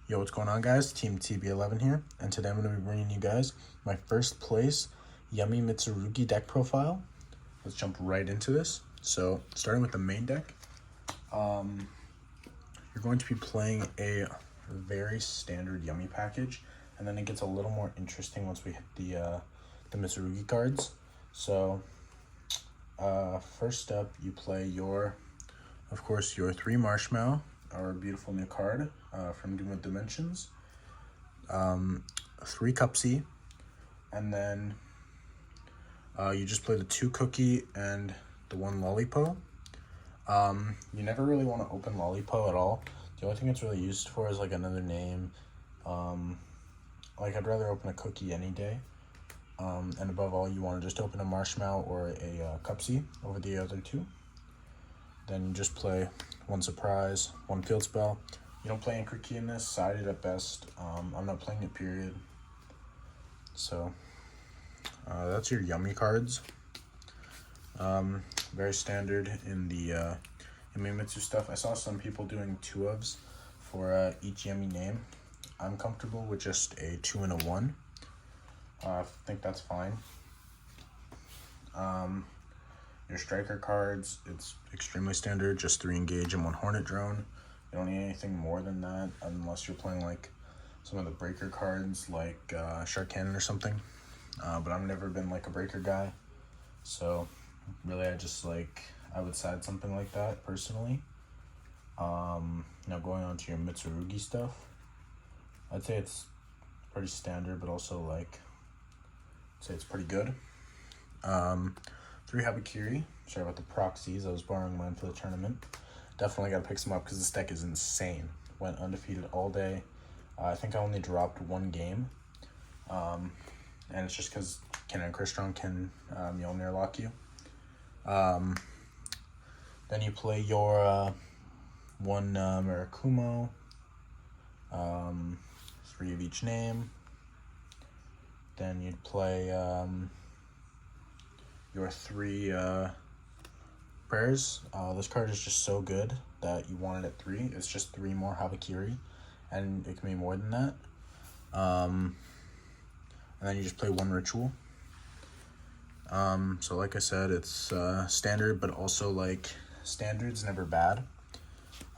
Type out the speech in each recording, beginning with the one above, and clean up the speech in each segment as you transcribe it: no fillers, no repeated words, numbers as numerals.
Yo, what's going on, guys? Team TB11 here, and today I'm going to be bringing you guys my first place Yummy Mitsurugi deck profile. Let's jump right into this. So, starting with the main deck, you're going to be playing a very standard Yummy package, and then it gets a little more interesting once we hit the Mitsurugi cards. So, first up, you play of course, your 3 Marshmallow, our beautiful new card from Doom of Dimensions, 3 Cupsy, and then you just play the 2 Cookie and the 1 Lollipo. You never really want to open Lollipo at all. The only thing it's really used for is like another name. Like I'd rather open a Cookie any day. And above all, you want to just open a Marshmallow or a Cupsy over the other 2. Then you just play 1 Surprise, 1 Field Spell. You don't play Anchor Key in this, sided at best. I'm not playing it, period. So, that's your Yummy cards. Very standard in the Yummy-Mitsu stuff. I saw some people doing 2-ofs for each Yummy name. I'm comfortable with just a 2 and a 1. I think that's fine. Your striker cards, it's extremely standard, just 3 Engage and 1 Hornet Drone. You don't need anything more than that unless you're playing like some of the breaker cards like Shark Cannon or something. But I've never been like a breaker guy, so really I would side something like that personally. Now going on to your Mitsurugi stuff, I'd say it's pretty standard, but also like I'd say it's pretty good. 3 Habakiri. Sorry about the proxies. I was borrowing mine for the tournament. Definitely got to pick some up because this deck is insane. Went undefeated all day. I think I only dropped 1 game. And it's just because Ken and Crystron can Mjolnir lock you. Then you play your 1 Mirakumo. 3 of each name. Then you'd play your 3 Prayers. This card is just so good that you want it at 3. It's just 3 more Habakiri, and it can be more than that. And then you just play 1 Ritual. So like I said, it's standard, but also like standard's never bad.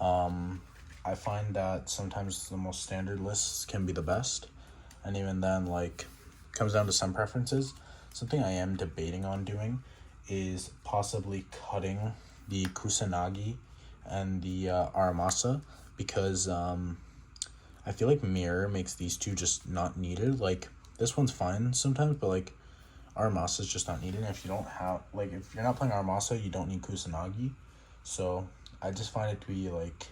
I find that sometimes the most standard lists can be the best, and even then, like, comes down to some preferences. Something I am debating on doing is possibly cutting the Kusanagi and the Aramasa, because I feel like Mirror makes these 2 just not needed. Like, this one's fine sometimes, but like Aramasa is just not needed. And if you don't have, like, if you're not playing Aramasa, you don't need Kusanagi. So I just find it to be like,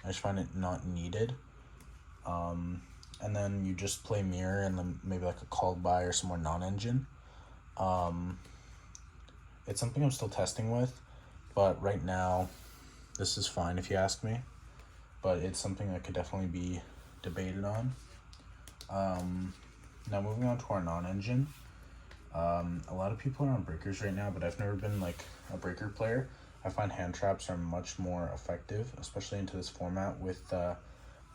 I just find it not needed. And then you just play Mirror and then maybe like a Called By or some more non-engine. It's something I'm still testing with, but right now this is fine if you ask me. But it's something that could definitely be debated on. Now moving on to our non-engine. A lot of people are on breakers right now, but I've never been like a breaker player. I find hand traps are much more effective, especially into this format with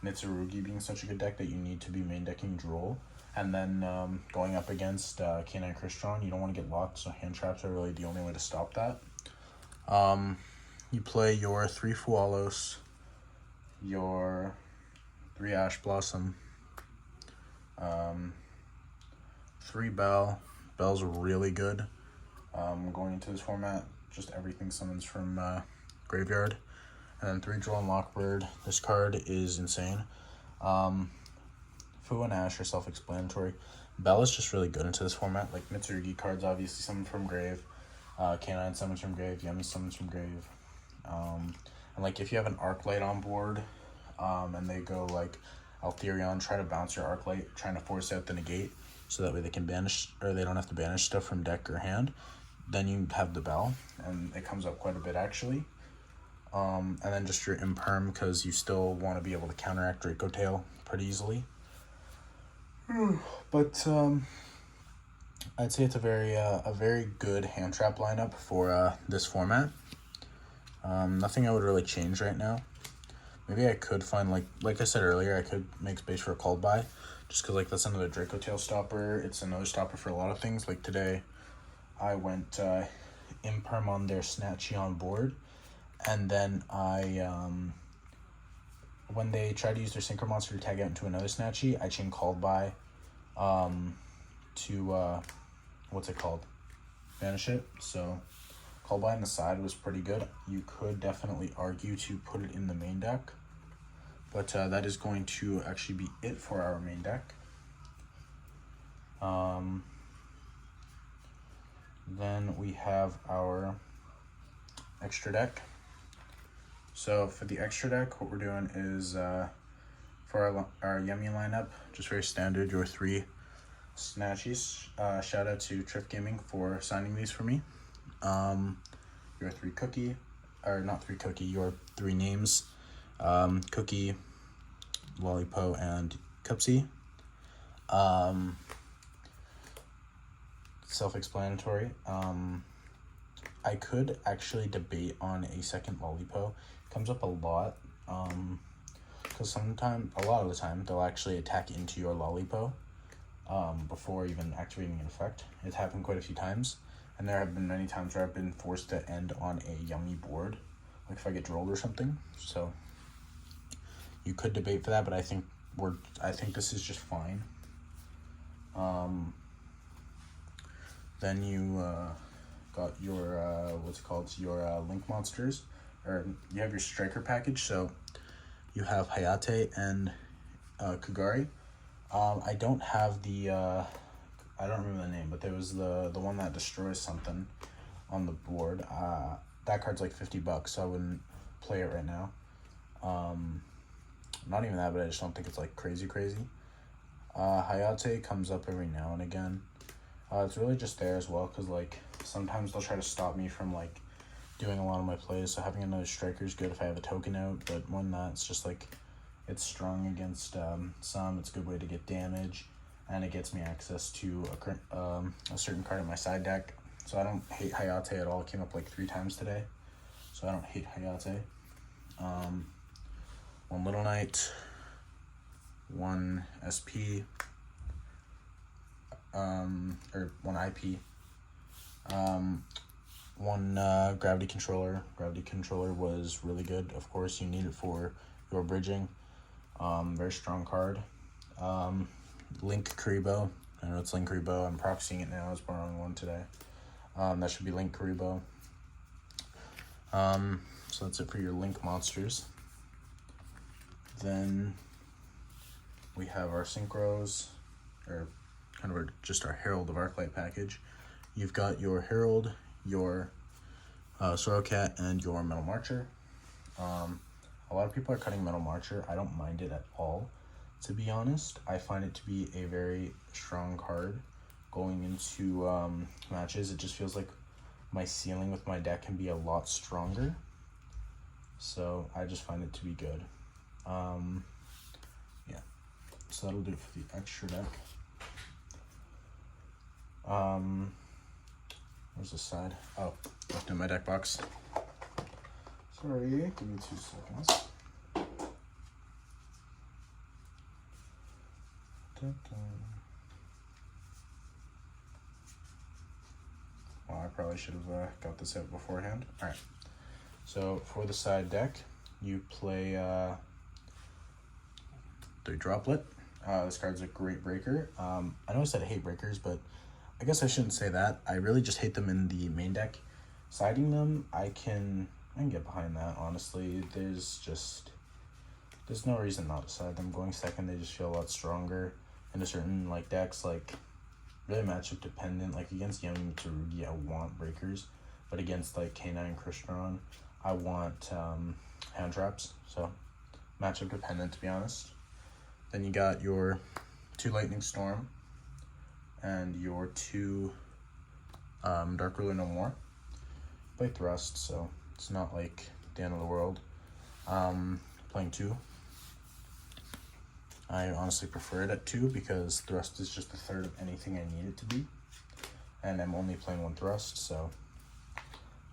Mitsurugi being such a good deck that you need to be main decking Droll. And then going up against K9 Crystron, you don't want to get locked, so hand traps are really the only way to stop that. You play your 3 Fualos, your 3 Ash Blossom, 3 Bell. Bell's really good. Going into this format, just everything summons from Graveyard. And then 3 Droll and Lockbird. This card is insane. Fu and Ash are self-explanatory. Bell is just really good into this format. Like Mitsurugi cards, obviously summon from grave. K9 summons from grave. Yummy summons from grave. And like if you have an Arclight on board, and they go like Altherion, try to bounce your Arclight, trying to force out the negate, so that way they can banish, or they don't have to banish stuff from deck or hand. Then you have the Bell, and it comes up quite a bit actually. And then just your Imperm, because you still want to be able to counteract Draco Tail pretty easily. But I'd say it's a very good hand trap lineup for this format. Nothing I would really change right now. Maybe I could find, like I said earlier, I could make space for a called by, just because, like, that's another Draco tail stopper. It's another stopper for a lot of things. Like today, I went imperm on their Snatchy on board, and then when they tried to use their Synchro Monster to tag out into another Snatchy, I chain called by to, what's it called? Banish it. So called by on the side was pretty good. You could definitely argue to put it in the main deck, but that is going to actually be it for our main deck. Then we have our extra deck. So for the extra deck, what we're doing is for our Yummy lineup, just very standard, your 3 Snatchies. Shout out to Triff Gaming for signing these for me. Your 3 Cookie, or not 3 Cookie, your 3 names, Cookie, Lollipo, and Cupsy. Self-explanatory. I could actually debate on a second Lollipo. Comes up a lot, because sometimes, a lot of the time, they'll actually attack into your Lollipo before even activating an effect. It's happened quite a few times, and there have been many times where I've been forced to end on a Yummy board, like if I get drolled or something. So you could debate for that, but I think this is just fine. Then you got your your Link monsters, or you have your Striker package. So you have Hayate and Kagari. I don't have the I don't remember the name, but there was the one that destroys something on the board. That card's like $50, so I wouldn't play it right now. Not even that, but I just don't think it's like crazy. Hayate comes up every now and again. It's really just there as well, because like sometimes they'll try to stop me from like doing a lot of my plays, so having another striker is good if I have a token out, but more than that, it's just like, it's strong against some, it's a good way to get damage, and it gets me access to a certain card in my side deck. So I don't hate Hayate at all. It came up like 3 times today, so I don't hate Hayate. 1 Little Knight, 1 SP, or 1 IP, 1 Gravity Controller. Gravity Controller was really good. Of course, you need it for your bridging. Very strong card. Link Kuriboh. I know it's Link Kuriboh. I'm proxying it now. I was borrowing one today. That should be Link Kuriboh. So that's it for your Link monsters. Then we have our Synchros, or kind of just our Herald of Arclight package. You've got your Herald, your Sorokat, and your Metal Marcher. A lot of people are cutting Metal Marcher. I don't mind it at all, to be honest. I find it to be a very strong card going into matches. It just feels like my ceiling with my deck can be a lot stronger, so I just find it to be good. Yeah, so that'll do it for the extra deck. Where's the side? Oh, left in my deck box. Sorry, give me 2 seconds. Well, I probably should have got this out beforehand. Alright, so for the side deck, you play 3 Droplet. This card's a great breaker. I know I said I hate breakers, but I guess I shouldn't say that. I really just hate them in the main deck. Siding them, I can get behind that, honestly. There's no reason not to side them. Going second, they just feel a lot stronger into certain like decks, like really matchup dependent. Like against Yummy Mitsurugi, I want breakers, but against like K9 Crystron, I want hand traps. So matchup dependent, to be honest. Then you got your 2 Lightning Storm and your 2 Dark Ruler No More. Play Thrust, so it's not like the end of the world. Playing 2. I honestly prefer it at 2 because Thrust is just a third of anything I need it to be. And I'm only playing 1 Thrust, so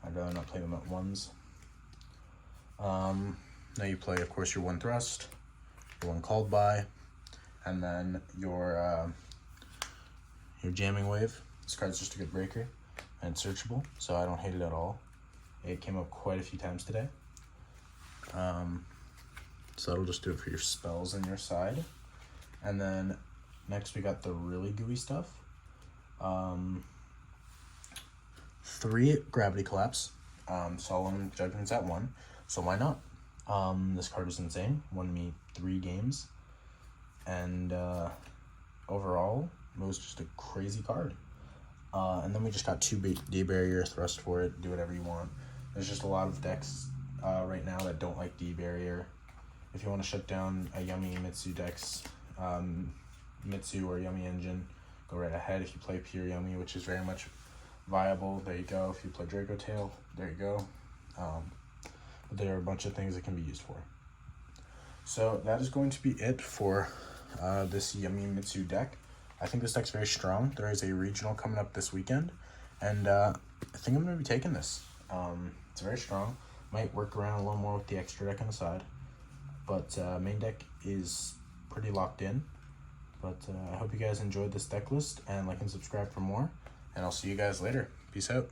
I'd rather not play them at 1s. now you play, of course, your 1 thrust, your 1 called by, and then your jamming wave. This card's just a good breaker and searchable, so I don't hate it at all. It came up quite a few times today. So that'll just do it for your spells on your side. And then next we got the really gooey stuff. 3 Gravity Collapse. Solemn Judgment's at 1, so why not? This card was insane. Won me 3 games. And overall, it was just a crazy card. And then we just got 2 D-Barrier, thrust for it, do whatever you want. There's just a lot of decks right now that don't like D-Barrier. If you want to shut down a Yummy Mitsu decks, Mitsu or Yummy Engine, go right ahead. If you play pure Yummy, which is very much viable, there you go. If you play Draco Tail, there you go. But there are a bunch of things it can be used for. So that is going to be it for this Yummy Mitsu deck. I think this deck's very strong. There is a regional coming up this weekend, and I think I'm going to be taking this. It's very strong. Might work around a little more with the extra deck on the side, but main deck is pretty locked in. But I hope you guys enjoyed this deck list, and like and subscribe for more, and I'll see you guys later. Peace out.